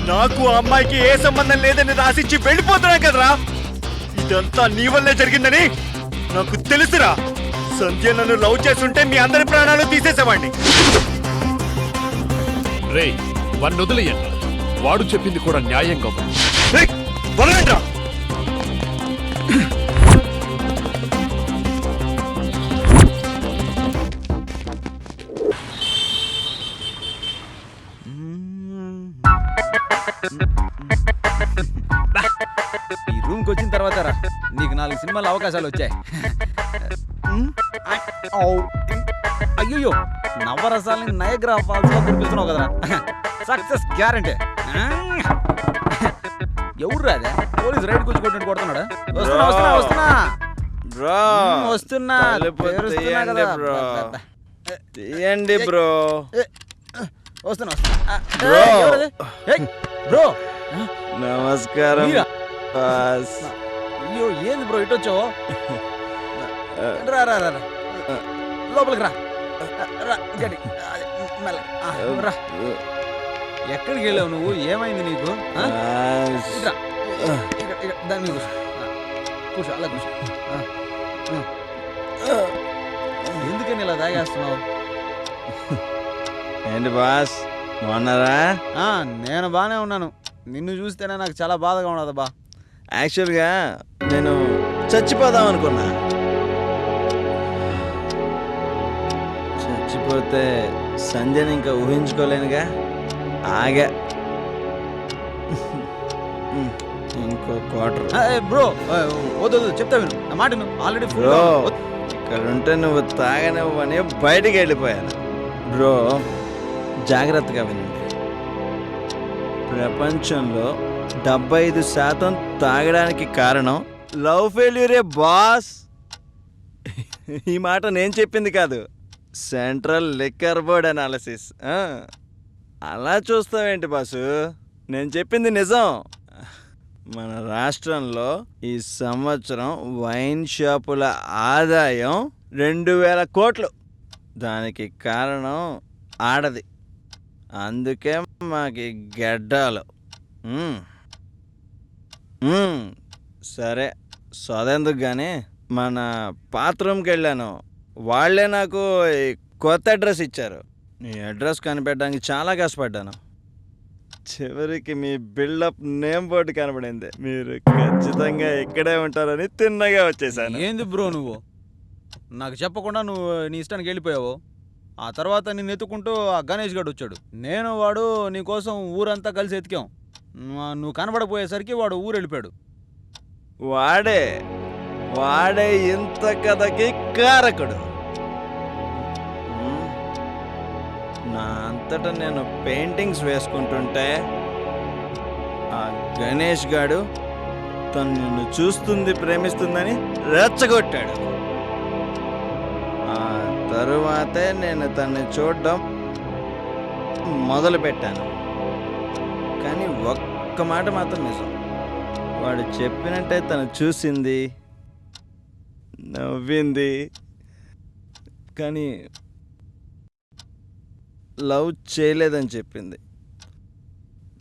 నాకు ఆ అమ్మాయికి ఏ సంబంధం లేదని రాసిచ్చి వెళ్ళిపోతున్నా కదరా. ఇదంతా నీ వల్లే జరిగిందని నాకు తెలుసురా. సంధ్య నన్ను లవ్ చేస్తుంటే మీ అందరి ప్రాణాలు తీసేసేవాడిని. రే వాడిని వదిలేయండి, వాడు చెప్పింది కూడా న్యాయంగా వదలండ్రా. ఈ రూమ్కి వచ్చిన తర్వాత రా నీకు 4 సినిమాల అవకాశాలు వచ్చాయి. అయ్యో నవరసాలని నయగ్రా ఫాల్స్ లో కురిపిస్తున్నావు కదరా. Success guarantee. ఎవరు రాదే పోలీస్ రైడ్ కూర్చు కొడుతున్నాడు. వస్తున్నా తీయండి బ్రో. వస్తున్నా బ్రో. నమస్కారం. అయ్యో ఏంది బ్రో ఇటు వచ్చావు? రా రా రా లోపలికి రా. ఎక్కడికి వెళ్ళావు నువ్వు? ఏమైంది నీకు? దాని మీద కూర్చో, అలా కూర్చో. ఎందుకని ఇలా తాగేస్తున్నావు? ఏంటి బాస్ బాగున్నారా? నేను బాగానే ఉన్నాను. నిన్ను చూస్తేనే నాకు చాలా బాధగా ఉన్నది బా. యాక్చువల్గా నేను చచ్చిపోదాం అనుకున్నా. చచ్చిపోతే సంధ్యని ఇంకా ఊహించుకోలేనుగా. ఆగా ఇంకో క్వార్టర్. బ్రో వద్దు చెప్తా విను నా మాట. ఆల్రెడీ ఇక్కడ ఉంటే నువ్వు తాగనివ్వని బయటికి వెళ్ళిపోయాను. బ్రో జాగ్రత్తగా వినండి. ప్రపంచంలో 75% తాగడానికి కారణం లవ్ ఫెయిల్యూరే బాస్. ఈ మాట నేను చెప్పింది కాదు, సెంట్రల్ లిక్కర్ బోర్డ్ అనాలిసిస్. అలా చూస్తావేంటి బాసు? నేను చెప్పింది నిజం. మన రాష్ట్రంలో ఈ సంవత్సరం వైన్ షాపుల ఆదాయం 2000 కోట్లు. దానికి కారణం ఆడది. అందుకే మాకు గెడ్డాలు. సరే సోదెందుకు కానీ మన బాత్రూమ్కి వెళ్ళాను. వాళ్ళే నాకు కొత్త అడ్రస్ ఇచ్చారు. ఈ అడ్రస్ కనిపెట్టడానికి చాలా కష్టపడ్డాను. చివరికి మీ బిల్డప్ నేమ్ బోర్డు కనబడింది. మీరు ఖచ్చితంగా ఇక్కడే ఉంటారని తిన్నగా వచ్చేసాను. ఏంది బ్రో నువ్వు నాకు చెప్పకుండా నువ్వు నీ ఇష్టానికి వెళ్ళిపోయావు. ఆ తర్వాత నిన్ను ఎత్తుకుంటూ ఆ గణేష్ గడు వచ్చాడు. నేను వాడు నీకోసం ఊరంతా కలిసి ఎతికాం. నువ్వు కనబడపోయేసరికి వాడు ఊరు వెళ్ళిపోయాడు. వాడే ఇంత కథకి కారకుడు. నా అంతటా నేను పెయింటింగ్స్ వేసుకుంటుంటే ఆ గణేష్ గాడు తను నిన్ను చూస్తుంది, ప్రేమిస్తుందని రెచ్చగొట్టాడు. ఆ తరువాతే నేను తన్ని చూడడం మొదలుపెట్టాను. కానీ ఒక్క మాట మాత్రం నిజం, వాడు చెప్పినట్టే తను చూసింది, నవ్వింది. కానీ లవ్ చేయలేదని చెప్పింది.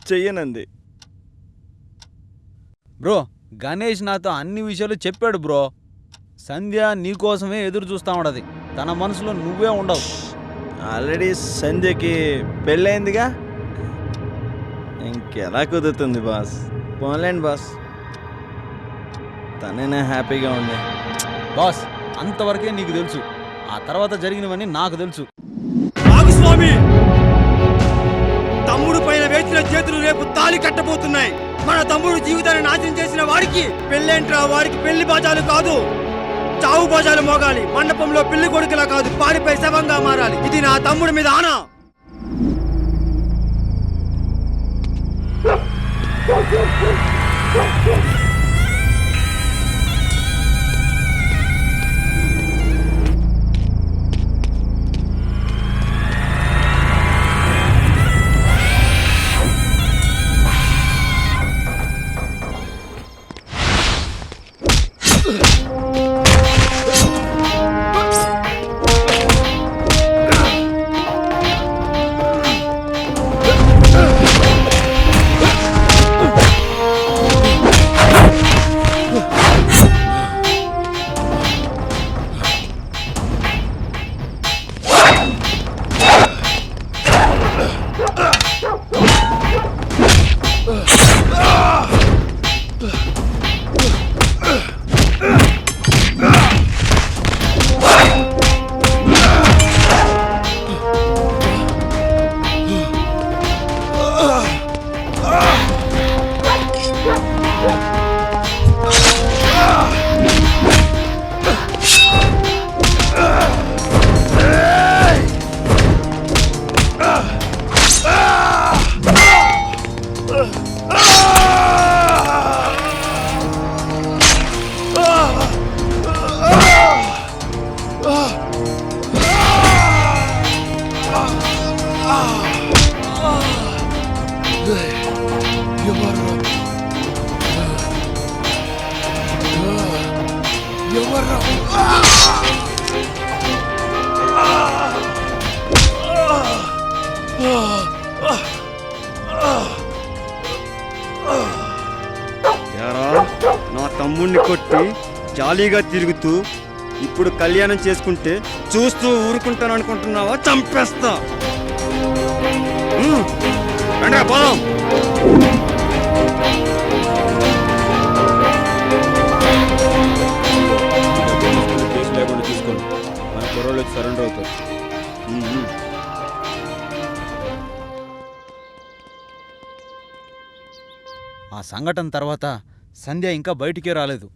చెయ్యనంది. బ్రో గణేష్ నాతో అన్ని విషయాలు చెప్పాడు బ్రో. సంధ్య నీకోసమే ఎదురు చూస్తా ఉండదు. తన మనసులో నువ్వే ఉండవు. ఆల్రెడీ సంధ్యకి పెళ్ళయిందిగా, ఇంకెలా కుదురుతుంది బాస్? పోన్లేండి బాస్, తనేనా హ్యాపీగా ఉంది. బాస్ అంతవరకే నీకు తెలుసు, ఆ తర్వాత జరిగినవన్నీ నాకు తెలుసు. స్వామి, తమ్ముడు పైన వేసిన చేతులు రేపు తాళి కట్టబోతున్నాయి. మన తమ్ముడు జీవితాన్ని నాశనం చేసిన వాడికి పెళ్ళేంట్రా? వాడికి పెళ్లి బాజాలు కాదు, చావు బాజాలు మోగాలి. మండపంలో పెళ్లి కొడుకులా కాదు, పారిపై శవంగా మారాలి. ఇది నా తమ్ముడి మీద ఆనా. నా తమ్ముణ్ణి కొట్టి జాలీగా తిరుగుతూ ఇప్పుడు కళ్యాణం చేసుకుంటే చూస్తూ ఊరుకుంటాను అనుకుంటున్నావా? చంపేస్తా. రండి పోదాం. కేసు లేకుండా తీసుకోండి, మన కుర్రోళ్ళకి సరెండర్ అవుతారు. ఆ సంఘటన తర్వాత సంధ్య ఇంకా బయటికే రాలేదు.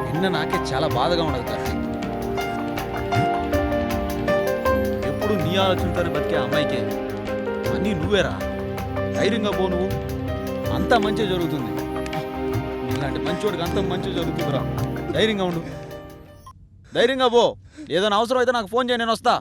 నిన్న నాకే చాలా బాధగా ఉండదు కార్తీక్. ఎప్పుడు నీ ఆలోచనతోనే బతికే అమ్మాయికే అన్నీ నువ్వేరా. ధైర్యంగా పో, నువ్వు అంతా మంచి జరుగుతుంది. ఇలాంటి మంచోడికి అంత మంచి జరుగుతుందిరా. ధైర్యంగా ఉండు, ధైర్యంగా పో. ఏదైనా అవసరం అయితే నాకు ఫోన్ చేయి, నేను వస్తా.